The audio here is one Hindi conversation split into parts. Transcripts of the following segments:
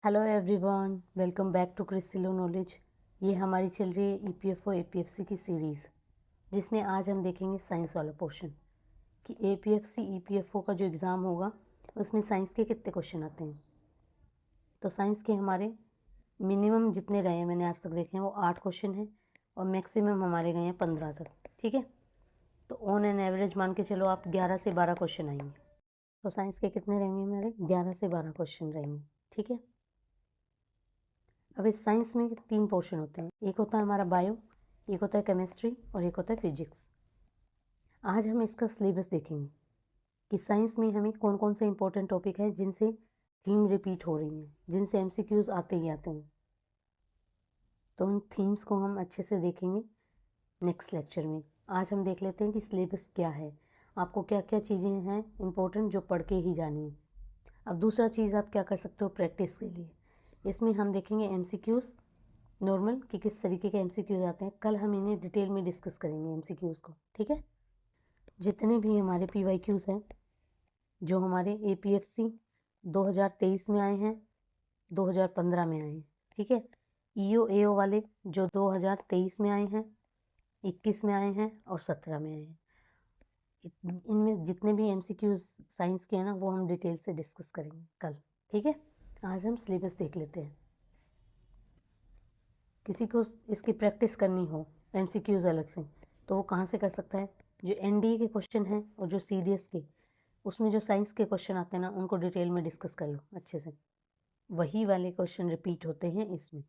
Hello everyone, welcome back to Crisilo knowledge. ये हमारी चल रही है ईपीएफओ एपीएफसी की सीरीज़, जिसमें आज हम देखेंगे साइंस वाला पोर्शन कि एपीएफसी ईपीएफओ का जो एग्ज़ाम होगा उसमें साइंस के कितने क्वेश्चन आते हैं। तो साइंस के हमारे मिनिमम जितने रहे हैं मैंने आज तक देखे हैं वो 8 क्वेश्चन हैं और मैक्सिमम हमारे गए हैं 15 तक। ठीक है, तो ऑन एन एवरेज मान के चलो आप 11 से 12 क्वेश्चन आएंगे। तो साइंस के कितने रहेंगे हमारे? 11 से 12 क्वेश्चन रहेंगे। ठीक है, अब इस साइंस में 3 पोर्शन होते हैं, एक होता है हमारा बायो, एक होता है केमिस्ट्री और एक होता है फिजिक्स। आज हम इसका सिलेबस देखेंगे कि साइंस में हमें कौन कौन से इंपॉर्टेंट टॉपिक हैं जिनसे थीम रिपीट हो रही हैं, जिनसे एमसीक्यूज आते ही आते हैं। तो उन थीम्स को हम अच्छे से देखेंगे नेक्स्ट लेक्चर में। आज हम देख लेते हैं कि सिलेबस क्या है, आपको क्या क्या चीज़ें हैं इंपॉर्टेंट जो पढ़ के ही जानी है। अब दूसरा चीज़ आप क्या कर सकते हो प्रैक्टिस के लिए, इसमें हम देखेंगे एमसीक्यूज नॉर्मल कि किस तरीके के एमसीक्यूज आते हैं। कल हम इन्हें डिटेल में डिस्कस करेंगे एमसीक्यूज को। ठीक है, जितने भी हमारे पीवाईक्यूज हैं जो हमारे एपीएफसी 2023 में आए हैं, 2015 में आए हैं। ठीक है, ईओ एओ वाले जो 2023 में आए हैं, 21 में आए हैं और 17 में आए हैं। इनमें जितने भी एमसीक्यूज साइंस के हैं ना वो हम डिटेल से डिस्कस करेंगे कल। ठीक है, आज हम सिलेबस देख लेते हैं। किसी को इसकी प्रैक्टिस करनी हो एमसीक्यूज अलग से तो वो कहाँ से कर सकता है? जो एनडीए के क्वेश्चन हैं और जो सीडीएस के, उसमें जो साइंस के क्वेश्चन आते हैं ना उनको डिटेल में डिस्कस कर लो अच्छे से। वही वाले क्वेश्चन रिपीट होते हैं इसमें।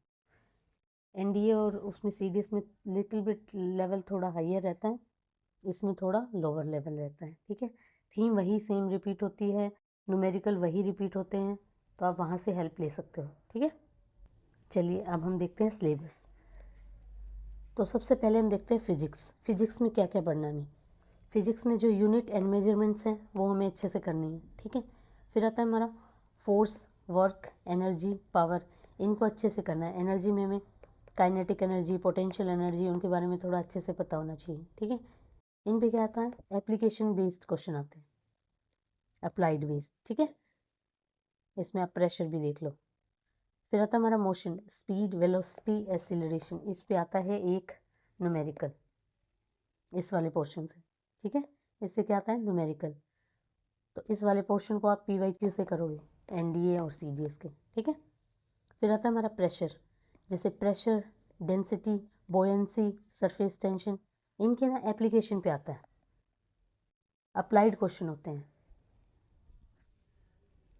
एनडीए और उसमें सीडीएस में लिटिल बिट लेवल थोड़ा हाइयर रहता है, इसमें थोड़ा लोअर लेवल रहता है। ठीक है, थीम वही सेम रिपीट होती है, न्यूमेरिकल वही रिपीट होते हैं, तो आप वहाँ से हेल्प ले सकते हो। ठीक है, चलिए अब हम देखते हैं सिलेबस। तो सबसे पहले हम देखते हैं फिजिक्स। फिजिक्स में क्या क्या पढ़ना है हमें। फिजिक्स में जो यूनिट एंड मेजरमेंट्स हैं वो हमें अच्छे से करनी है। ठीक है, फिर आता है हमारा फोर्स, वर्क, एनर्जी, पावर, इनको अच्छे से करना है। एनर्जी में हमें काइनेटिक एनर्जी, पोटेंशियल एनर्जी, उनके बारे में थोड़ा अच्छे से पता होना चाहिए। ठीक है, इन पे क्या आता है? एप्लीकेशन बेस्ड क्वेश्चन आते हैं, अप्लाइड बेस्ड। ठीक है, इसमें आप प्रेशर भी देख लो। फिर आता है हमारा मोशन, स्पीड, वेलोसिटी, एसिलरेशन, इस पे आता है एक न्यूमेरिकल इस वाले पोर्शन से। ठीक है, इससे क्या आता है? न्यूमेरिकल। तो इस वाले पोर्शन को आप पीवाईक्यू से करोगे, एनडीए और सीडीएस के। ठीक है, फिर आता है हमारा प्रेशर, जैसे प्रेशर, डेंसिटी, बोयंसी, सरफेस टेंशन, इनके ना एप्लीकेशन पे आता है, अप्लाइड क्वेश्चन होते हैं,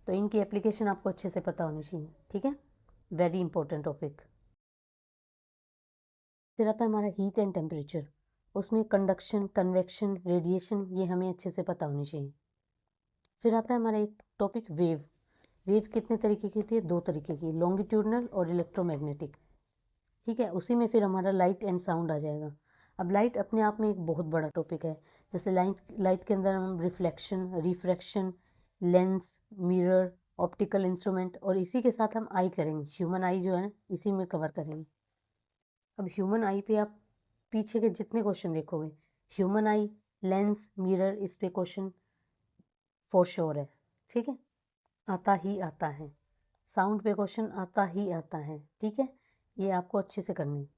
तो इनकी एप्लीकेशन आपको अच्छे से पता होनी चाहिए। ठीक है, वेरी इंपॉर्टेंट टॉपिक। फिर आता है हमारा हीट एंड टेम्परेचर, उसमें कंडक्शन, कन्वेक्शन, रेडिएशन, ये हमें अच्छे से पता होनी चाहिए। फिर आता है हमारा एक टॉपिक वेव। वेव कितने तरीके की होती है? 2 तरीके की, लॉन्गिट्यूडनल और इलेक्ट्रोमैग्नेटिक। ठीक है, उसी में फिर हमारा लाइट एंड साउंड आ जाएगा। अब लाइट अपने आप में एक बहुत बड़ा टॉपिक है, जैसे लाइट के अंदर हम reflection, refraction, lens, mirror, optical instrument, और इसी के साथ हम आई करेंगे, ह्यूमन आई जो है इसी में कवर करेंगे। अब ह्यूमन आई पे आप पीछे के जितने क्वेश्चन देखोगे, ह्यूमन आई, लेंस, मिरर, इस पे क्वेश्चन फॉर श्योर है। ठीक है, आता ही आता है। साउंड पे क्वेश्चन आता ही आता है। ठीक है, ये आपको अच्छे से करनी है,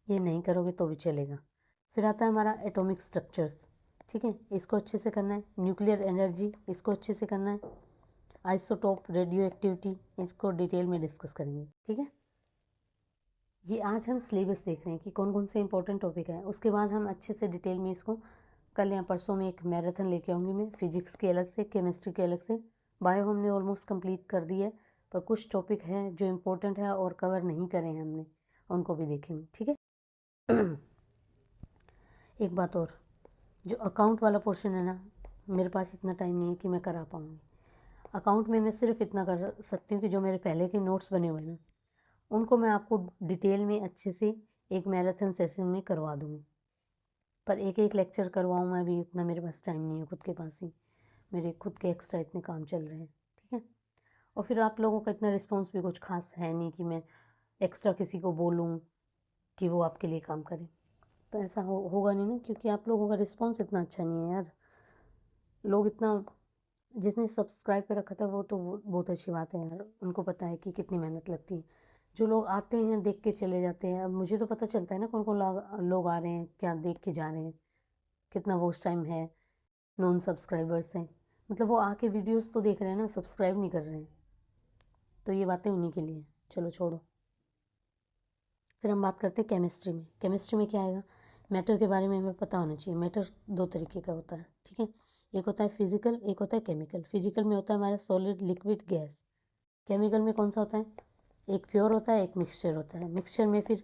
ये नहीं करोगे तो भी चलेगा। फिर आता है हमारा एटॉमिक स्ट्रक्चर्स। ठीक है, इसको अच्छे से करना है। न्यूक्लियर एनर्जी, इसको अच्छे से करना है। आइसोटोप, रेडियो एक्टिविटी, इसको डिटेल में डिस्कस करेंगे। ठीक है, ये आज हम सिलेबस देख रहे हैं कि कौन कौन से इंपॉर्टेंट टॉपिक हैं। उसके बाद हम अच्छे से डिटेल में इसको कल या परसों में एक मैराथन लेके आऊँगी मैं, फिजिक्स के अलग से, केमिस्ट्री के अलग से। बायो हमने ऑलमोस्ट कंप्लीट कर दी है, पर कुछ टॉपिक हैं जो इम्पोर्टेंट है और कवर नहीं करे हैं हमने, उनको भी देखेंगे। ठीक है एक बात और, जो अकाउंट वाला पोर्शन है ना, मेरे पास इतना टाइम नहीं है कि मैं करा पाऊँगी। अकाउंट में मैं सिर्फ इतना कर सकती हूँ कि जो मेरे पहले के नोट्स बने हुए हैं ना, उनको मैं आपको डिटेल में अच्छे से एक मैराथन सेशन में करवा दूँगी। पर एक एक लेक्चर करवाऊँ मैं भी, उतना मेरे पास टाइम नहीं है खुद के पास ही, मेरे खुद के एक्स्ट्रा इतने काम चल रहे हैं। ठीक है, और फिर आप लोगों का इतना रिस्पॉन्स भी कुछ खास है नहीं कि मैं एक्स्ट्रा किसी को बोलूँ कि वो आपके लिए काम करे, तो ऐसा होगा नहीं ना, क्योंकि आप लोगों का रिस्पॉन्स इतना अच्छा नहीं है यार। लोग इतना जिसने सब्सक्राइब कर रखा था वो तो बहुत अच्छी बात है यार, उनको पता है कि कितनी मेहनत लगती है। जो लोग आते हैं देख के चले जाते हैं, अब मुझे तो पता चलता है ना कौन कौन लोग आ रहे हैं, क्या देख के जा रहे हैं, कितना वॉच टाइम है, नॉन सब्सक्राइबर्स हैं, मतलब वो आके वीडियोस तो देख रहे हैं ना, सब्सक्राइब नहीं कर रहे हैं। तो ये बातें उन्हीं के लिए। चलो छोड़ो। फिर हम बात करते हैं केमिस्ट्री में। केमिस्ट्री में क्या आएगा, मैटर के बारे में हमें पता होना चाहिए। मैटर दो तरीके का होता है, ठीक है। एक होता है फिजिकल, एक होता है केमिकल। फिजिकल में होता है हमारा सॉलिड, लिक्विड, गैस। केमिकल में कौन सा होता है, एक प्योर होता है, एक मिक्सचर होता है। मिक्सचर में फिर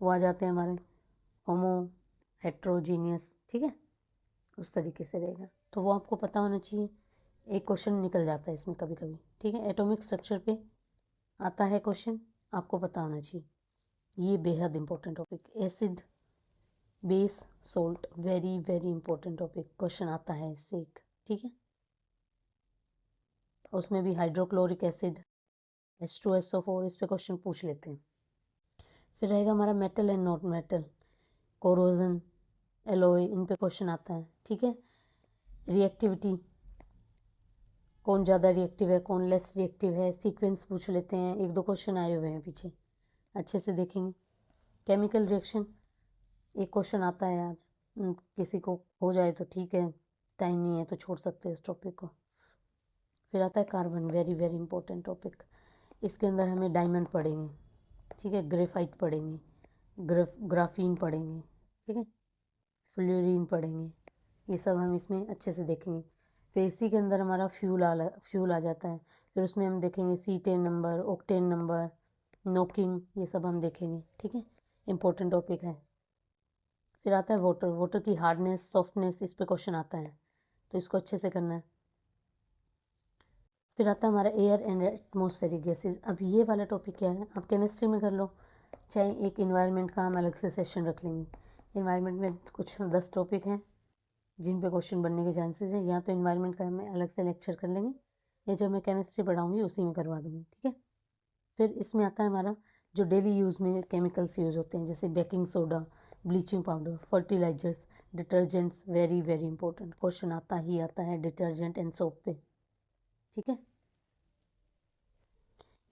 वो आ जाते हैं हमारे होमो, हेट्रोजीनियस, ठीक है, उस तरीके से रहेगा। तो वो आपको पता होना चाहिए। एक क्वेश्चन निकल जाता है इसमें कभी कभी, ठीक है। एटॉमिक स्ट्रक्चर पे आता है क्वेश्चन, आपको पता होना चाहिए। ये बेहद important topic. Acid, base, salt, very very important topic, question आता है इससे एक, ठीक है। उसमें भी हाइड्रोक्लोरिक एसिड, H2SO4, इस पे क्वेश्चन पूछ लेते हैं। फिर रहेगा हमारा metal and not metal, corrosion, alloy, इन पे क्वेश्चन आता है, ठीक है। रिएक्टिविटी, कौन ज़्यादा रिएक्टिव है, कौन लेस रिएक्टिव है, सीक्वेंस पूछ लेते हैं। एक दो क्वेश्चन आए हुए हैं पीछे, अच्छे से देखेंगे। केमिकल रिएक्शन, एक क्वेश्चन आता है यार, किसी को हो जाए तो ठीक है, टाइम नहीं है तो छोड़ सकते हैं इस टॉपिक को। फिर आता है carbon, very very important topic. इसके अंदर हमें डायमंड पढ़ेंगे, ठीक है, ग्रेफाइट पढ़ेंगे, ग्राफीन पढ़ेंगे, ठीक है, फ्लोरीन पढ़ेंगे। ये सब हम इसमें अच्छे से देखेंगे। फिर इसी के अंदर हमारा फ्यूल आ जाता है। फिर उसमें हम देखेंगे C10 number, octane number, knocking, ये सब हम देखेंगे, ठीक है, इंपॉर्टेंट टॉपिक है। फिर आता है वाटर, वाटर की हार्डनेस, सॉफ्टनेस, इस पे क्वेश्चन आता है, तो इसको अच्छे से करना है। फिर आता है हमारा एयर एंड एटमॉस्फेरिक गैसेज। अब ये वाला टॉपिक क्या है, आप केमिस्ट्री में कर लो, चाहे एक इन्वायरमेंट का हम अलग से सेशन रख लेंगे। इन्वायरमेंट में कुछ 10 टॉपिक हैं जिन पे क्वेश्चन बनने के चांसेस हैं, या तो इन्वायरमेंट का हमें अलग से लेक्चर कर लेंगे, या जो मैं केमिस्ट्री पढ़ाऊँगी उसी में करवा दूँगी, ठीक है। फिर इसमें आता है हमारा जो डेली यूज़ में केमिकल्स यूज़ होते हैं, जैसे baking soda, bleaching powder, fertilizers, detergents, very very important question आता ही आता है डिटर्जेंट एंड सोप पे, ठीक है।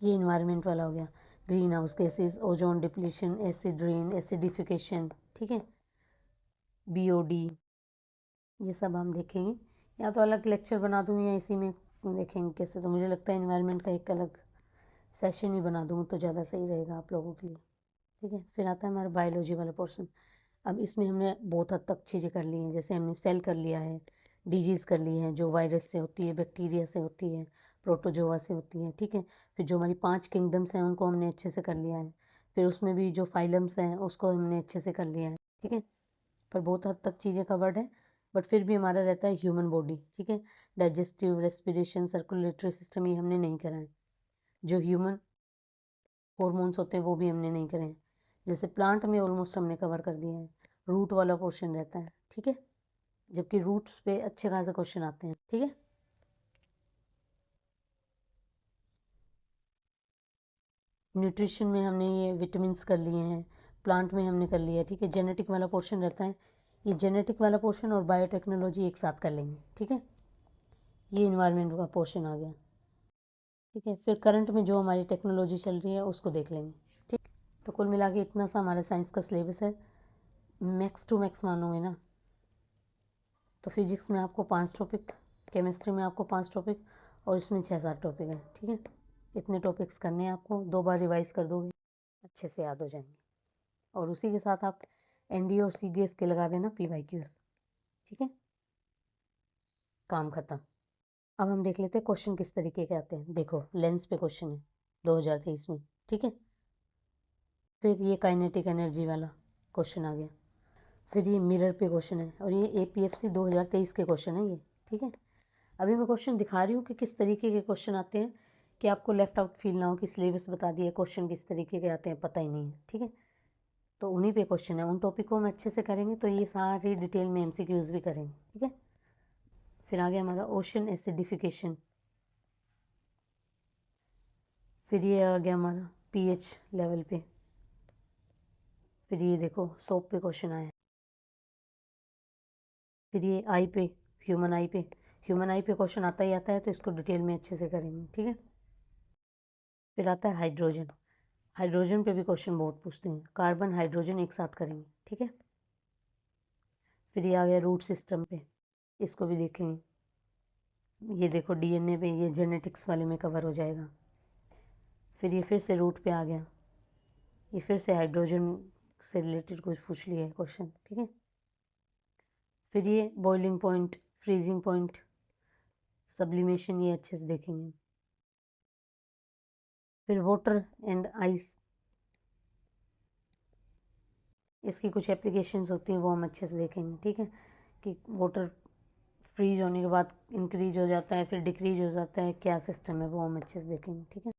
ये इन्वायरमेंट वाला हो गया। Green house gases, ozone depletion, acid rain, acidification, ठीक है, BOD, ये सब हम देखेंगे। या तो अलग लेक्चर बना दूँ या इसी में देखेंगे कैसे। तो मुझे लगता है इन्वायरमेंट का एक अलग सेशन ही बना दूँ तो ज़्यादा सही रहेगा आप लोगों के लिए, ठीक है। फिर आता है हमारा बायोलॉजी वाला पोर्शन। अब इसमें हमने बहुत हद तक चीज़ें कर ली हैं, जैसे हमने सेल कर लिया है, डिजीज़ कर ली है जो वायरस से होती है, बैक्टीरिया से होती है, प्रोटोजोआ से होती है, ठीक है। फिर जो हमारी 5 किंगडम्स हैं उनको हमने अच्छे से कर लिया है। फिर उसमें भी जो फाइलम्स हैं उसको हमने अच्छे से कर लिया है, ठीक है। पर बहुत हद तक चीज़ें कवर्ड है, बट फिर भी हमारा रहता है ह्यूमन बॉडी, ठीक है। डाइजेस्टिव, रेस्पिरेशन, सर्कुलेटरी सिस्टम, ये हमने नहीं करा है। जो ह्यूमन हॉर्मोन्स होते हैं वो भी हमने नहीं करे हैं। जैसे प्लांट में ऑलमोस्ट हमने कवर कर दिया है, रूट वाला पोर्शन रहता है, ठीक है, जबकि रूट्स पे अच्छे खासे क्वेश्चन आते हैं, ठीक है। न्यूट्रिशन में हमने ये विटामिन्स कर लिए हैं, प्लांट में हमने कर लिया है, ठीक है। जेनेटिक वाला पोर्शन रहता है, ये जेनेटिक वाला पोर्शन और बायोटेक्नोलॉजी एक साथ कर लेंगे, ठीक है। ये इन्वायरमेंट का पोर्शन आ गया, ठीक है। फिर करंट में जो हमारी टेक्नोलॉजी चल रही है उसको देख लेंगे, ठीक। तो कुल मिला के इतना सा हमारा साइंस का सिलेबस है। मैक्स टू मैक्स मानोगे ना तो फिजिक्स में आपको 5 टॉपिक, केमिस्ट्री में आपको 5 टॉपिक, और इसमें 6-7 टॉपिक हैं, ठीक है। इतने टॉपिक्स करने हैं आपको, 2 बार रिवाइज कर दोगे अच्छे से याद हो जाएंगे। और उसी के साथ आप ND और CDS के लगा देना PYQs, ठीक है, काम खत्म। अब हम देख लेते हैं क्वेश्चन किस तरीके के आते हैं। देखो लेंस पे क्वेश्चन है 2023 में, ठीक है। फिर ये काइनेटिक एनर्जी वाला क्वेश्चन आ गया। फिर ये मिरर पे क्वेश्चन है, और ये APFC 2023 के क्वेश्चन है ये, ठीक है। अभी मैं क्वेश्चन दिखा रही हूँ कि किस तरीके के क्वेश्चन आते हैं, कि आपको लेफ्ट आउट फील ना हो कि सिलेबस बता दिया, क्वेश्चन किस तरीके के आते हैं पता ही नहीं है, ठीक है। तो उन्हीं पे क्वेश्चन है, उन टॉपिक को हम अच्छे से करेंगे तो ये सारी डिटेल में MCQs भी करेंगे, ठीक है। फिर आ गया हमारा ओशन एसिडिफिकेशन। फिर ये आ गया हमारा pH लेवल पे। फिर ये देखो सोप पे क्वेश्चन आया। फिर ये आई पे, ह्यूमन आई पे, ह्यूमन आई पे क्वेश्चन आता ही आता है, तो इसको डिटेल में अच्छे से करेंगे, ठीक है। फिर आता है हाइड्रोजन। हाइड्रोजन पे भी क्वेश्चन बहुत पूछते हैं, कार्बन हाइड्रोजन एक साथ करेंगे, ठीक है। फिर ये आ गया रूट सिस्टम पे, इसको भी देखेंगे। ये देखो डीएनए पे, ये जेनेटिक्स वाले में कवर हो जाएगा। फिर ये फिर से रूट पे आ गया, ये फिर से हाइड्रोजन से रिलेटेड कुछ पूछ लिया है क्वेश्चन, ठीक है। फिर ये boiling point, freezing point, sublimation, ये अच्छे से देखेंगे। फिर वाटर एंड आइस, इसकी कुछ एप्लीकेशंस होती हैं, वो हम अच्छे से देखेंगे, ठीक है। कि वाटर फ्रीज होने के बाद इंक्रीज हो जाता है, फिर डिक्रीज हो जाता है, क्या सिस्टम है, वो हम अच्छे से देखेंगे, ठीक है।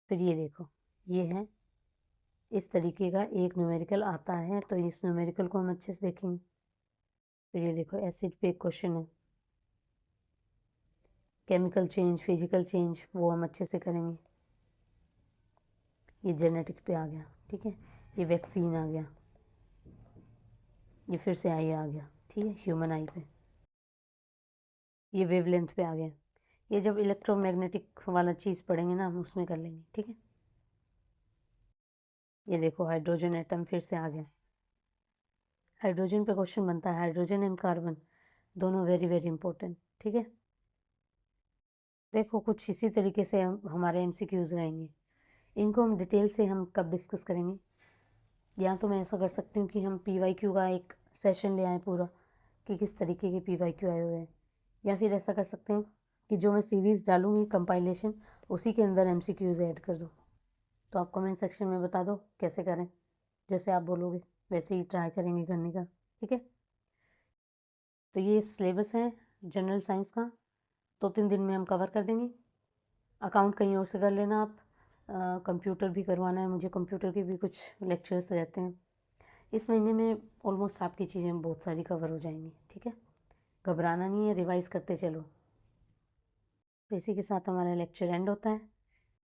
फिर ये देखो, ये है इस तरीके का एक न्यूमेरिकल आता है, तो इस न्यूमेरिकल को हम अच्छे से देखेंगे। फिर ये देखो एसिड पे एक क्वेश्चन है, केमिकल चेंज, फिजिकल चेंज, वो हम अच्छे से करेंगे। ये जेनेटिक पे आ गया, ठीक है। ये वैक्सीन आ गया, ये फिर से आई आ गया, ठीक है, ह्यूमन आई पे। ये वेवलेंथ पे आ गया, ये जब इलेक्ट्रोमैग्नेटिक वाला चीज़ पढ़ेंगे ना, हम उसमें कर लेंगे, ठीक है। ये देखो हाइड्रोजन एटम फिर से आ गया। हाइड्रोजन पे क्वेश्चन बनता है, हाइड्रोजन एंड कार्बन दोनों वेरी वेरी इंपॉर्टेंट, ठीक है। देखो कुछ इसी तरीके से हमारे एमसीक्यूज रहेंगे, इनको हम डिटेल से हम कब डिस्कस करेंगे। या तो मैं ऐसा कर सकती हूँ कि हम पीवाईक्यू का एक सेशन ले आएँ पूरा, कि किस तरीके के पीवाईक्यू आए हुए हैं। या फिर ऐसा कर सकते हैं कि जो मैं सीरीज़ डालूँगी कंपाइलेशन, उसी के अंदर एमसीक्यूज ऐड कर दो। तो आप कमेंट सेक्शन में बता दो कैसे करें, जैसे आप बोलोगे वैसे ही ट्राई करेंगे करने का, ठीक है। तो ये सिलेबस है जनरल साइंस का, 2-3 दिन में हम कवर कर देंगे। अकाउंट कहीं और से कर लेना आप, कंप्यूटर भी करवाना है मुझे, कंप्यूटर के भी कुछ लेक्चर्स रहते हैं। इस महीने में ऑलमोस्ट आपकी चीज़ें बहुत सारी कवर हो जाएंगी, ठीक है। घबराना नहीं है, रिवाइज़ करते चलो। तो इसी के साथ हमारा लेक्चर एंड होता है।